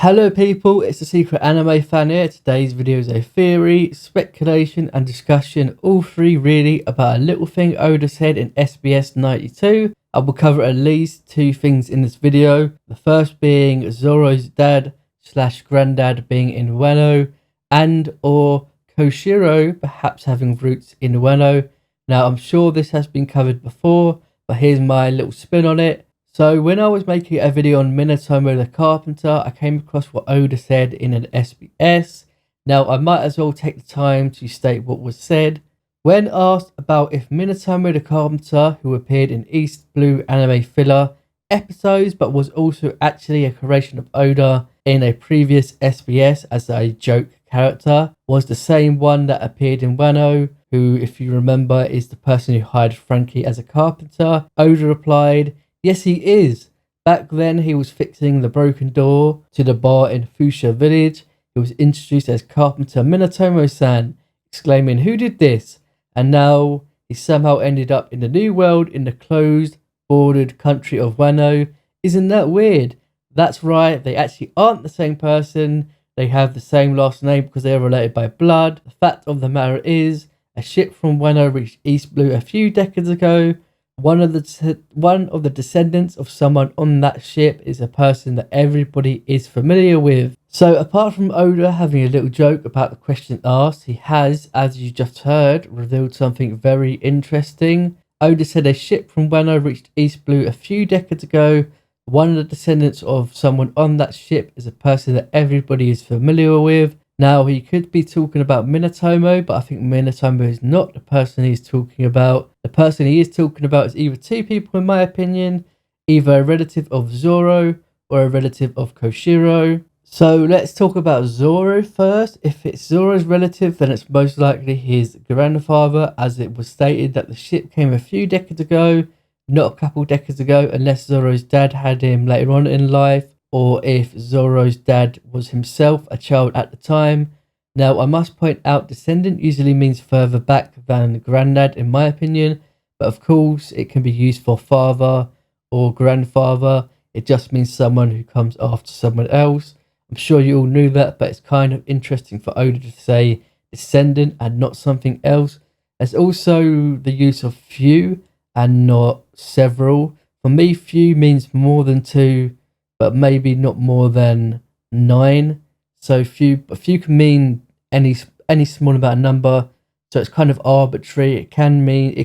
Hello people, it's the Secret Anime Fan here. Today's video is a theory, speculation and discussion, all three really, about a little thing Oda said in SBS 92. I will cover at least two things in this video. The first being Zoro's dad / granddad being in Wano, and or Koushirou perhaps having roots in Wano. Now I'm sure this has been covered before, but here's my little spin on it. So when I was making a video on Minatomo the Carpenter, I came across what Oda said in an SBS. Now I might as well take the time to state what was said. When asked about if Minatomo the Carpenter, who appeared in East Blue anime filler episodes but was also actually a creation of Oda in a previous SBS as a joke character, was the same one that appeared in Wano, who, if you remember, is the person who hired Frankie as a carpenter, Oda replied, "Yes, he is. Back then, he was fixing the broken door to the bar in Fusha village. He was introduced as Carpenter Minatomo-san, exclaiming, 'Who did this?' And now he somehow ended up in the new world in the closed, bordered country of Wano. Isn't that weird?" That's right, they actually aren't the same person. They have the same last name because they are related by blood. The fact of the matter is, a ship from Wano reached East Blue a few decades ago. One of the descendants of someone on that ship is a person that everybody is familiar with. So apart from Oda having a little joke about the question asked, he has, as you just heard, revealed something very interesting. Oda said a ship from Wano reached East Blue a few decades ago. One of the descendants of someone on that ship is a person that everybody is familiar with. Now, he could be talking about Minatomo, but I think Minatomo is not the person he's talking about. The person he is talking about is either two people, in my opinion, either a relative of Zoro or a relative of Koushirou. So let's talk about Zoro first. If it's Zoro's relative, then it's most likely his grandfather, as it was stated that the ship came a few decades ago, not a couple decades ago, unless Zoro's dad had him later on in life, or if Zoro's dad was himself a child at the time. Now, I must point out, descendant usually means further back than granddad, in my opinion, but of course, it can be used for father or grandfather. It just means someone who comes after someone else. I'm sure you all knew that, but it's kind of interesting for Oda to say descendant and not something else. There's also the use of few and not several. For me, few means more than two, but maybe not more than 9. So few can mean any small amount of number. So it's kind of arbitrary. It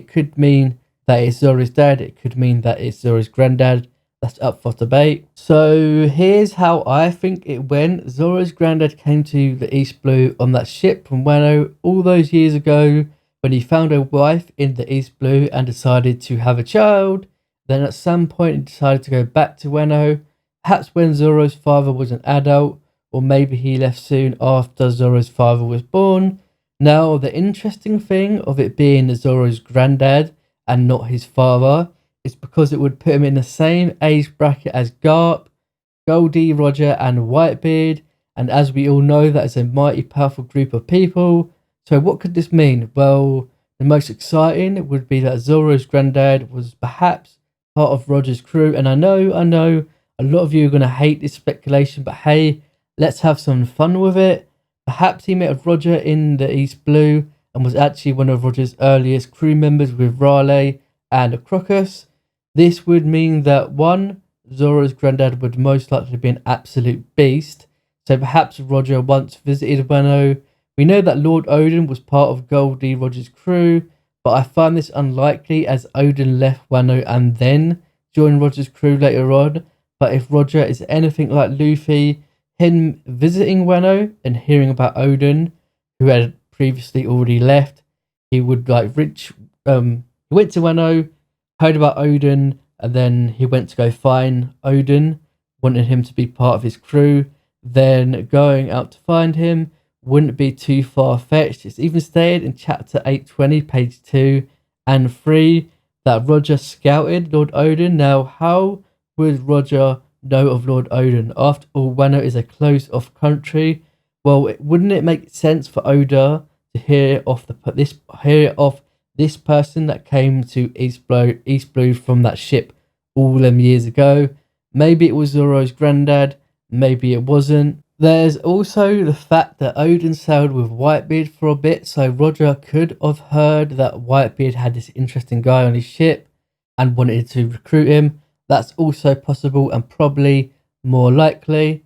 could mean that it's Zoro's dad. It could mean that it's Zoro's granddad. That's up for debate. So here's how I think it went. Zoro's granddad came to the East Blue on that ship from Wano all those years ago when he found a wife in the East Blue and decided to have a child. Then at some point he decided to go back to Wano. Perhaps when Zoro's father was an adult, or maybe he left soon after Zoro's father was born. Now, the interesting thing of it being Zoro's granddad and not his father is because it would put him in the same age bracket as Garp, Goldie, Roger and Whitebeard, and as we all know, that is a mighty powerful group of people. So what could this mean? Well, the most exciting would be that Zoro's granddad was perhaps part of Roger's crew, and I know a lot of you are going to hate this speculation, but hey, let's have some fun with it. Perhaps he met Roger in the East Blue and was actually one of Roger's earliest crew members with Raleigh and Crocus. This would mean that 1, Zoro's granddad would most likely be an absolute beast, so perhaps Roger once visited Wano. We know that Lord Odin was part of Goldie Roger's crew, but I find this unlikely as Odin left Wano and then joined Roger's crew later on. But if Roger is anything like Luffy, him visiting Wano and hearing about Odin, who had previously already left, he would he went to Wano, heard about Odin, and then he went to go find Odin, wanted him to be part of his crew. Then going out to find him wouldn't be too far-fetched. It's even stated in chapter 820, page 2 and 3, that Roger scouted Lord Odin. Now, how would Roger know of Lord Odin? After all, Wano is a closed-off country. Well, wouldn't it make sense for Oda to hear of this person that came to East Blue from that ship all them years ago? Maybe it was Zoro's granddad. maybe it wasn't. There's also the fact that Odin sailed with Whitebeard for a bit, so Roger could have heard that Whitebeard had this interesting guy on his ship and wanted to recruit him. That's also possible and probably more likely.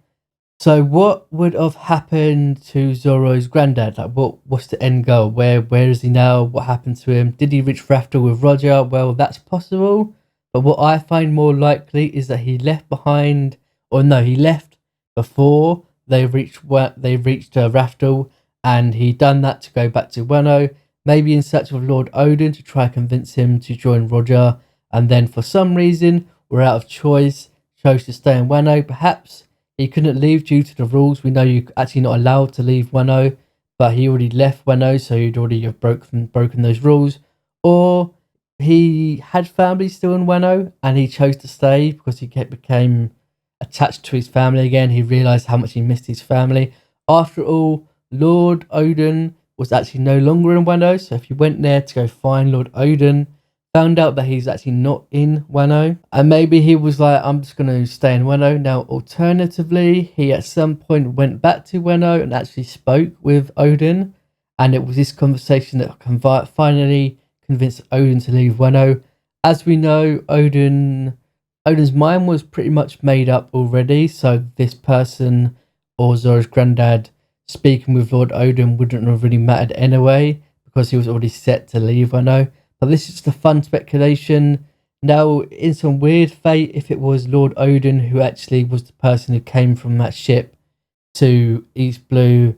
So what would have happened to Zoro's granddad? Like what's the end goal? Where is he now? What happened to him? Did he reach Raftel with Roger? Well, that's possible. But what I find more likely is that he left behind, or no, he left before they reached Raftel, and he done that to go back to Wano, maybe in search of Lord Odin to try and convince him to join Roger, and then for some reason, or out of choice, chose to stay in Wano. Perhaps he couldn't leave due to the rules. We know you're actually not allowed to leave Wano, but he already left Wano, so he'd already have broken those rules. Or he had family still in Wano, and he chose to stay because he became attached to his family again. He realised how much he missed his family. After all, Lord Odin was actually no longer in Wano, so if you went there to go find Lord Odin, found out that he's actually not in Wano, and maybe he was like, I'm just going to stay in Wano. Now, alternatively, he at some point went back to Wano and actually spoke with Odin, and it was this conversation that finally convinced Odin to leave Wano. As we know, Odin's mind was pretty much made up already, so this person, or Zoro's granddad, speaking with Lord Odin wouldn't have really mattered anyway, because he was already set to leave Wano. But this is just a fun speculation. Now, in some weird fate, if it was Lord Odin who actually was the person who came from that ship to East Blue,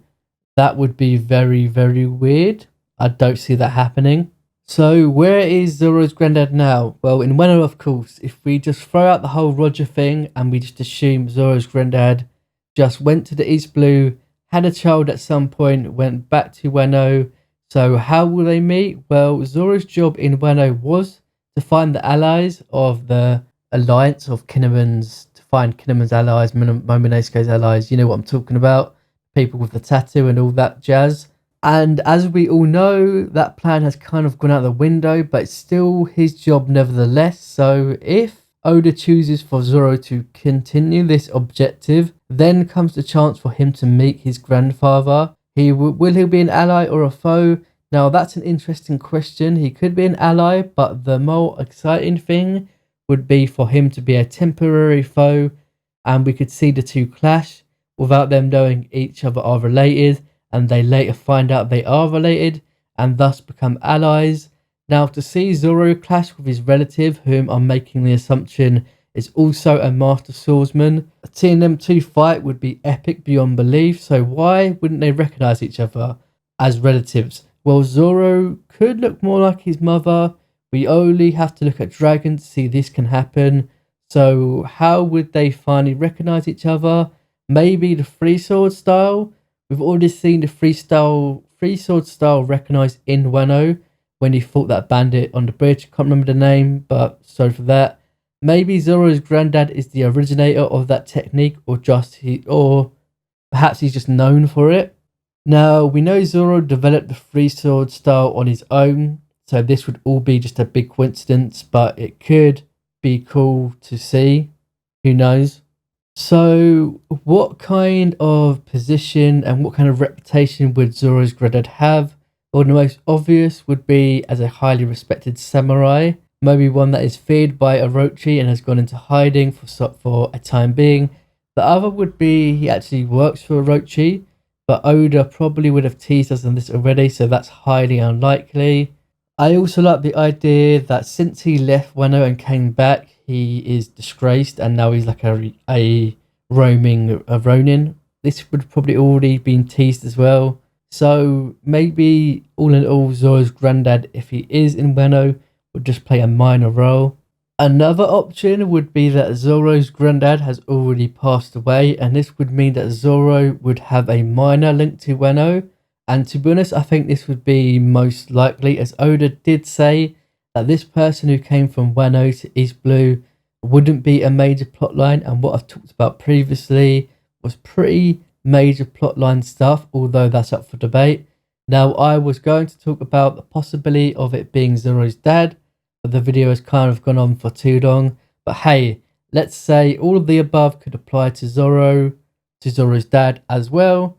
that would be very, very weird. I don't see that happening. So, where is Zoro's granddad now? Well, in Wano, of course. If we just throw out the whole Roger thing and we just assume Zoro's granddad just went to the East Blue, had a child at some point, went back to Wano. So, how will they meet? Well, Zoro's job in Wano was to find the allies of the alliance of Kinnaman's, to find Kinnaman's allies, Momonosuke's allies. You know what I'm talking about. People with the tattoo and all that jazz. And as we all know, that plan has kind of gone out the window, but it's still his job nevertheless. So if Oda chooses for Zoro to continue this objective, then comes the chance for him to meet his grandfather. Will he be an ally or a foe? Now that's an interesting question. He could be an ally, but the more exciting thing would be for him to be a temporary foe, and we could see the two clash without them knowing each other are related, and they later find out they are related and thus become allies. Now, to see Zoro clash with his relative, whom I'm making the assumption is also a master swordsman, seeing them two fight would be epic beyond belief. So why wouldn't they recognise each other as relatives? Well, Zoro could look more like his mother. We only have to look at Dragon to see this can happen. So how would they finally recognise each other? Maybe the free sword style? We've already seen the free sword style recognised in Wano when he fought that bandit on the bridge. Can't remember the name, but sorry for that. Maybe Zoro's granddad is the originator of that technique, or perhaps he's just known for it. Now, we know Zoro developed the free sword style on his own, so this would all be just a big coincidence, but it could be cool to see. Who knows? So, what kind of position and what kind of reputation would Zoro's granddad have? Well, the most obvious would be as a highly respected samurai, maybe one that is feared by Orochi and has gone into hiding for a time being. The other would be he actually works for Orochi, but Oda probably would have teased us on this already, so that's highly unlikely. I also like the idea that since he left Wano and came back, he is disgraced and now he's like a Ronin. This would probably already been teased as well. So maybe all in all, Zoro's granddad, if he is in Wano, would just play a minor role. Another option would be that Zoro's granddad has already passed away, and this would mean that Zoro would have a minor link to Wano. And to be honest, I think this would be most likely, as Oda did say that this person who came from Wano to East Blue wouldn't be a major plotline, and what I've talked about previously was pretty major plotline stuff, although that's up for debate. Now, I was going to talk about the possibility of it being Zoro's dad, but the video has kind of gone on for too long. But hey, let's say all of the above could apply to Zoro, to Zoro's dad as well.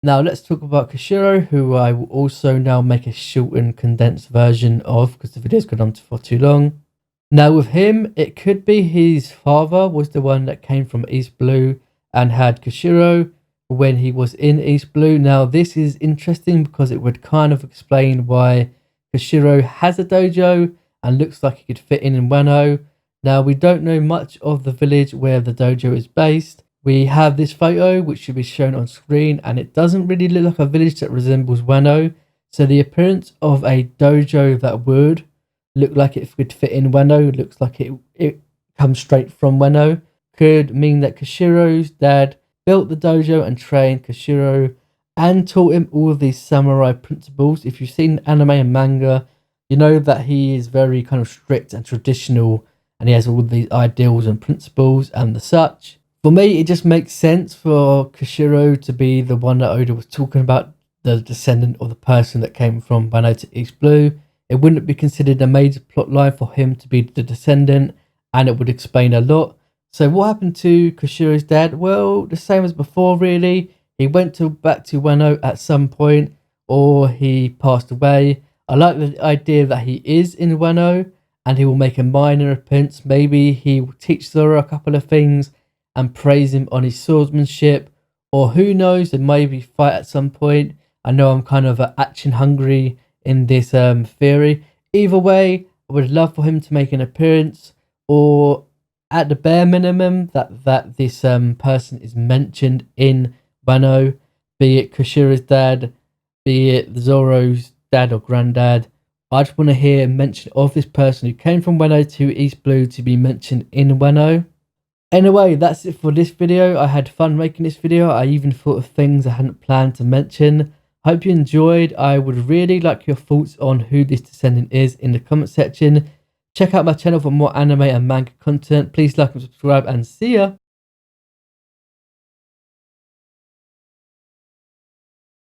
Now let's talk about Koushirou, who I will also now make a shortened, condensed version of because the video's gone on for too long. Now with him, it could be his father was the one that came from East Blue and had Koushirou when he was in East Blue. Now this is interesting because it would kind of explain why Koushirou has a dojo and looks like he could fit in Wano. Now we don't know much of the village where the dojo is based. We have this photo which should be shown on screen and it doesn't really look like a village that resembles Wano. So the appearance of a dojo that would look like it could fit in Wano, looks like it comes straight from Wano, could mean that Koushirou's dad built the dojo and trained Koushirou and taught him all of these samurai principles. If you've seen anime and manga, you know that he is very kind of strict and traditional and he has all these ideals and principles and the such. For me, it just makes sense for Koushirou to be the one that Oda was talking about, the descendant of the person that came from Wano to East Blue. It wouldn't be considered a major plot line for him to be the descendant, and it would explain a lot. So what happened to Koushirou's dad? Well, the same as before, really. He went back to Wano at some point, or he passed away. I like the idea that he is in Wano, and he will make a minor appearance. Maybe he will teach Zoro a couple of things and praise him on his swordsmanship, or who knows, there may be fight at some point. I know I'm kind of action hungry in this theory. Either way, I would love for him to make an appearance, or at the bare minimum that this person is mentioned in Wano, be it Koushirou's dad, be it Zoro's dad or granddad. I just want to hear mention of this person who came from Wano to East Blue to be mentioned in Wano. Anyway, that's it for this video. I had fun making this video. I even thought of things I hadn't planned to mention. Hope you enjoyed. I would really like your thoughts on who this descendant is in the comment section. Check out my channel for more anime and manga content. Please like and subscribe, and see ya!